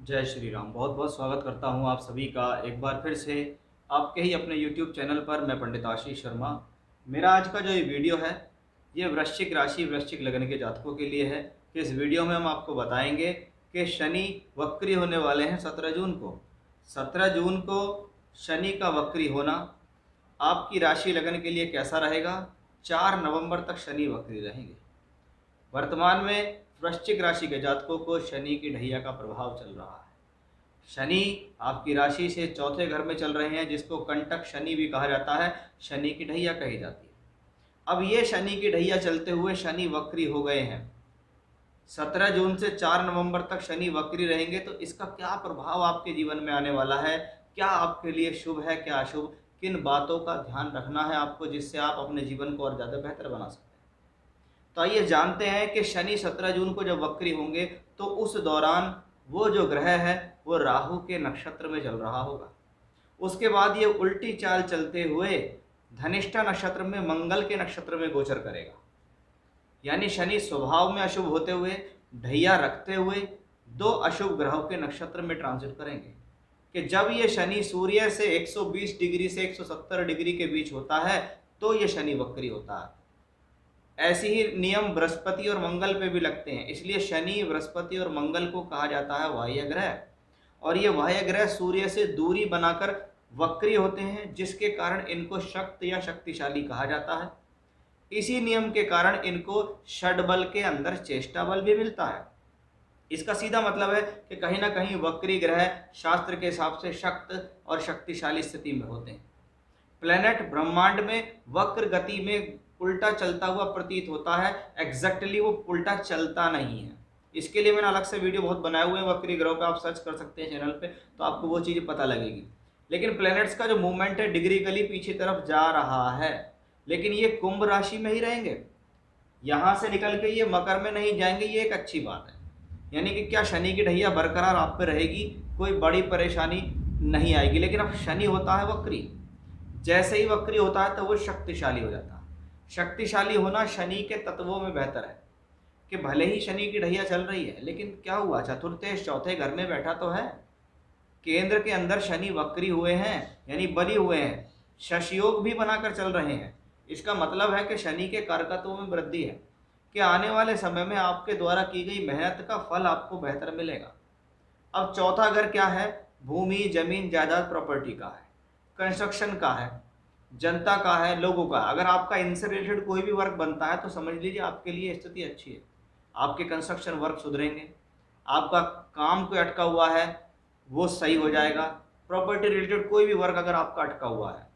जय श्री राम। बहुत बहुत स्वागत करता हूँ आप सभी का एक बार फिर से आपके ही अपने YouTube चैनल पर। मैं पंडित आशीष शर्मा। मेरा आज का जो ये वीडियो है ये वृश्चिक राशि वृश्चिक लगन के जातकों के लिए है कि इस वीडियो में हम आपको बताएंगे कि शनि वक्री होने वाले हैं 17 जून को। 17 जून को शनि का वक्री होना आपकी राशि लगन के लिए कैसा रहेगा। 4 नवंबर तक शनि वक्री रहेंगे। वर्तमान में वृश्चिक राशि के जातकों को शनि की ढैया का प्रभाव चल रहा है। शनि आपकी राशि से चौथे घर में चल रहे हैं, जिसको कंटक शनि भी कहा जाता है, शनि की ढैया कही जाती है। अब ये शनि की ढैया चलते हुए शनि वक्री हो गए हैं। 17 जून से 4 नवंबर तक शनि वक्री रहेंगे, तो इसका क्या प्रभाव आपके जीवन में आने वाला है, क्या आपके लिए शुभ है क्या अशुभ, किन बातों का ध्यान रखना है आपको जिससे आप अपने जीवन को और ज़्यादा बेहतर बना सकते हैं। तो आइए जानते हैं कि शनि 17 जून को जब वक्री होंगे तो उस दौरान वो जो ग्रह है वो राहु के नक्षत्र में चल रहा होगा। उसके बाद ये उल्टी चाल चलते हुए धनिष्ठा नक्षत्र में मंगल के नक्षत्र में गोचर करेगा। यानी शनि स्वभाव में अशुभ होते हुए ढैया रखते हुए दो अशुभ ग्रहों के नक्षत्र में ट्रांजिट करेंगे। कि जब ये शनि सूर्य से 120 डिग्री से 170 डिग्री के बीच होता है तो ये शनि वक्री होता है। ऐसे ही नियम बृहस्पति और मंगल पे भी लगते हैं, इसलिए शनि बृहस्पति और मंगल को कहा जाता है बाह्य ग्रह। और ये बाह्य ग्रह सूर्य से दूरी बनाकर वक्री होते हैं, जिसके कारण इनको शक्त या शक्तिशाली कहा जाता है। इसी नियम के कारण इनको षड के अंदर चेष्टा बल भी मिलता है। इसका सीधा मतलब है कि कहीं ना कहीं वक्री ग्रह शास्त्र के हिसाब से शक्त और शक्तिशाली स्थिति में होते हैं। प्लेनेट ब्रह्मांड में वक्र गति में उल्टा चलता हुआ प्रतीत होता है, एग्जैक्टली वो उल्टा चलता नहीं है। इसके लिए मैंने अलग से वीडियो बहुत बनाए हुए हैं वक्री ग्रहों पे, आप सर्च कर सकते हैं चैनल पे, तो आपको वो चीज़ पता लगेगी। लेकिन प्लैनेट्स का जो मूवमेंट है डिग्रिकली पीछे तरफ जा रहा है, लेकिन ये कुंभ राशि में ही रहेंगे, यहाँ से निकल के ये मकर में नहीं जाएंगे, ये एक अच्छी बात है। यानी कि क्या शनि की ढैया बरकरार आप पे रहेगी, कोई बड़ी परेशानी नहीं आएगी। लेकिन अब शनि होता है वक्री, जैसे ही वक्री होता है तो वो शक्तिशाली हो जाता है। शक्तिशाली होना शनि के तत्वों में बेहतर है कि भले ही शनि की ढैया चल रही है, लेकिन क्या हुआ, चतुर्थ चौथे घर में बैठा तो है। केंद्र के अंदर शनि वक्री हुए हैं, यानी बली हुए हैं, शशयोग भी बनाकर चल रहे हैं। इसका मतलब है कि शनि के कारकत्व में वृद्धि है कि आने वाले समय में आपके द्वारा की गई मेहनत का फल आपको बेहतर मिलेगा। अब चौथा घर क्या है, भूमि जमीन जायदाद प्रॉपर्टी का है, कंस्ट्रक्शन का है, जनता का है, लोगों का। अगर आपका इनसे रिलेटेड कोई भी वर्क बनता है तो समझ लीजिए आपके लिए स्थिति अच्छी है। आपके कंस्ट्रक्शन वर्क सुधरेंगे, आपका काम कोई अटका हुआ है वो सही हो जाएगा। प्रॉपर्टी रिलेटेड कोई भी वर्क अगर आपका अटका हुआ है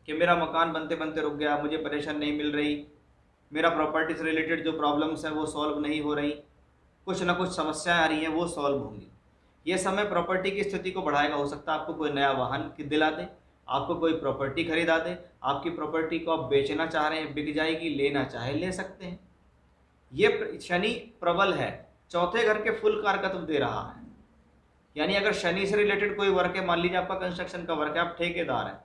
कि मेरा मकान बनते बनते रुक गया, मुझे परेशान नहीं मिल रही, मेरा प्रॉपर्टी से रिलेटेड जो प्रॉब्लम्स हैं वो सॉल्व नहीं हो रही, कुछ ना कुछ समस्याएं आ रही हैं, वो सॉल्व होंगी। ये समय प्रॉपर्टी की स्थिति को बढ़ाएगा। हो सकता है आपको कोई नया वाहन दिला दे, आपको कोई प्रॉपर्टी खरीदा दे, आपकी प्रॉपर्टी को आप बेचना चाह रहे हैं, बिक जाएगी, लेना चाहे ले सकते हैं। ये शनि प्रबल है, चौथे घर के फुल कारकत्व दे रहा है। यानी अगर शनि से रिलेटेड कोई वर्क है, मान लीजिए आपका कंस्ट्रक्शन का वर्क है, आप ठेकेदार हैं,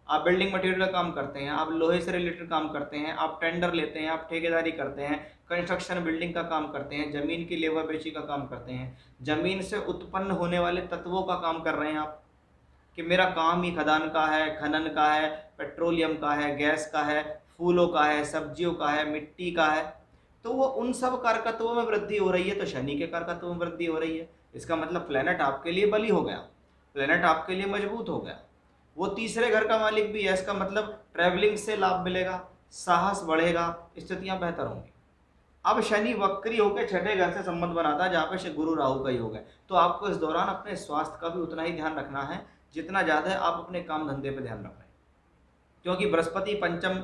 आप बिल्डिंग मटेरियल का काम करते हैं, आप लोहे से रिलेटेड काम करते हैं, आप टेंडर लेते हैं, आप ठेकेदारी करते हैं, कंस्ट्रक्शन बिल्डिंग का काम करते हैं, जमीन की लेवा बेची का काम करते हैं, जमीन से उत्पन्न होने वाले तत्वों का काम कर रहे हैं आप, कि मेरा काम ही खदान का है, खनन का है, पेट्रोलियम का है, गैस का है, फूलों का है, सब्जियों का है, मिट्टी का है, तो वो उन सब कारकत्वों में वृद्धि हो रही है, तो शनि के कारकत्वों में वृद्धि हो रही है। इसका मतलब प्लेनेट आपके लिए बली हो गया, प्लेनेट आपके लिए मजबूत हो गया। वो तीसरे घर का मालिक भी है, इसका मतलब ट्रैवलिंग से लाभ मिलेगा, साहस बढ़ेगा, स्थितियां बेहतर होंगी। अब शनि वक्री होकर छठे घर से संबंध बनाता है, जहाँ पे गुरु राहु का योग है, तो आपको इस दौरान अपने स्वास्थ्य का भी उतना ही ध्यान रखना है जितना ज़्यादा आप अपने काम धंधे पर ध्यान रख रहे हैं। क्योंकि बृहस्पति पंचम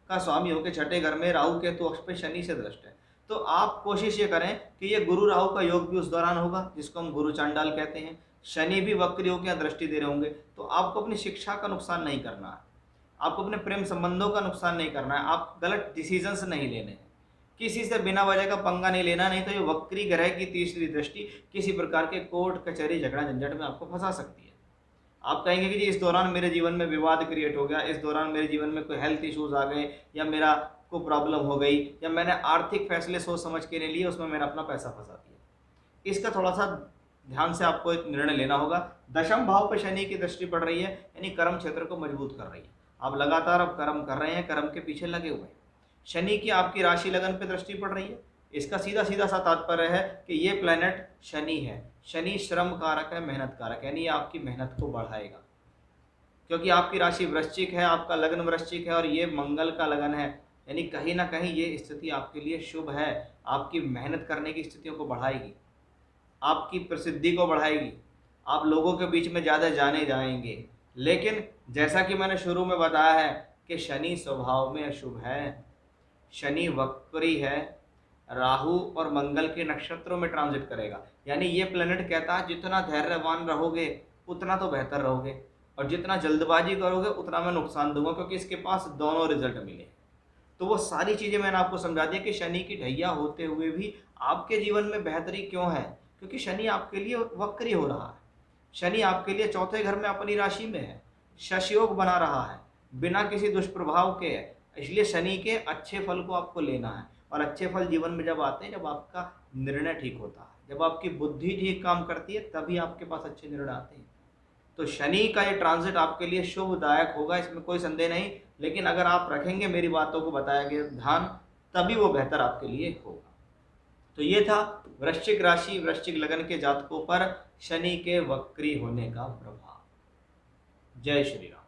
का स्वामी होकर छठे घर में राहु केतु अक्ष पे शनि से दृष्ट है, तो आप कोशिश ये करें कि ये गुरु राहु का योग भी उस दौरान होगा, जिसको हम गुरु चांडाल कहते हैं। शनि भी वक्री होकर यहाँ दृष्टि दे रहे होंगे, तो आपको अपनी शिक्षा का नुकसान नहीं करना है, आपको अपने प्रेम संबंधों का नुकसान नहीं करना है, आप गलत डिसीजंस नहीं लेने हैं, किसी से बिना वजह का पंगा नहीं लेना, नहीं तो ये वक्री ग्रह की तीसरी दृष्टि किसी प्रकार के कोर्ट कचहरी झगड़ा झंझट में आपको फंसा सकती है। आप कहेंगे कि जी इस दौरान मेरे जीवन में विवाद क्रिएट हो गया, इस दौरान मेरे जीवन में कोई हेल्थ इश्यूज आ गए, या मेरा को प्रॉब्लम हो गई, या मैंने आर्थिक फैसले सोच समझ के नहीं लिए, उसमें मैंने अपना पैसा फंसा दिया। इसका थोड़ा सा ध्यान से आपको एक निर्णय लेना होगा। दशम भाव पर शनि की दृष्टि पड़ रही है, यानी कर्म क्षेत्र को मजबूत कर रही है। आप लगातार अब कर्म कर रहे हैं, कर्म के पीछे लगे हुए हैं। शनि की आपकी राशि लगन पे दृष्टि पड़ रही है। इसका सीधा सीधा सा तात्पर्य है कि ये प्लेनेट शनि है। शनि श्रम कारक है, मेहनत कारक है, यानी ये आपकी मेहनत को बढ़ाएगा। क्योंकि आपकी राशि वृश्चिक है, आपका लग्न वृश्चिक है और ये मंगल का लगन है, यानी कहीं ना कहीं ये स्थिति आपके लिए शुभ है। आपकी मेहनत करने की स्थितियों को बढ़ाएगी, आपकी प्रसिद्धि को बढ़ाएगी, आप लोगों के बीच में ज़्यादा जाने जाएंगे। लेकिन जैसा कि मैंने शुरू में बताया है कि शनि स्वभाव में अशुभ है, शनि वक्री है, राहु और मंगल के नक्षत्रों में ट्रांजिट करेगा। यानी ये प्लेनेट कहता है जितना धैर्यवान रहोगे उतना तो बेहतर रहोगे, और जितना जल्दबाजी करोगे उतना मैं नुकसान दूंगा, क्योंकि इसके पास दोनों रिजल्ट मिले। तो वो सारी चीज़ें मैंने आपको समझा दी कि शनि की ढैया होते हुए भी आपके जीवन में बेहतरी क्यों है, क्योंकि शनि आपके लिए वक्री हो रहा है। शनि आपके लिए चौथे घर में अपनी राशि में है, शशयोग बना रहा है, बिना किसी दुष्प्रभाव के है। इसलिए शनि के अच्छे फल को आपको लेना है, और अच्छे फल जीवन में जब आते हैं जब आपका निर्णय ठीक होता है, जब आपकी बुद्धि ठीक काम करती है, तभी आपके पास अच्छे निर्णय आते हैं। तो शनि का ये ट्रांजिट आपके लिए शुभदायक होगा, इसमें कोई संदेह नहीं। लेकिन अगर आप रखेंगे मेरी बातों को बताया गया ध्यान, तभी वो बेहतर आपके लिए होगा। तो ये था वृश्चिक राशि वृश्चिक लगन के जातकों पर शनि के वक्री होने का प्रभाव। जय श्री राम।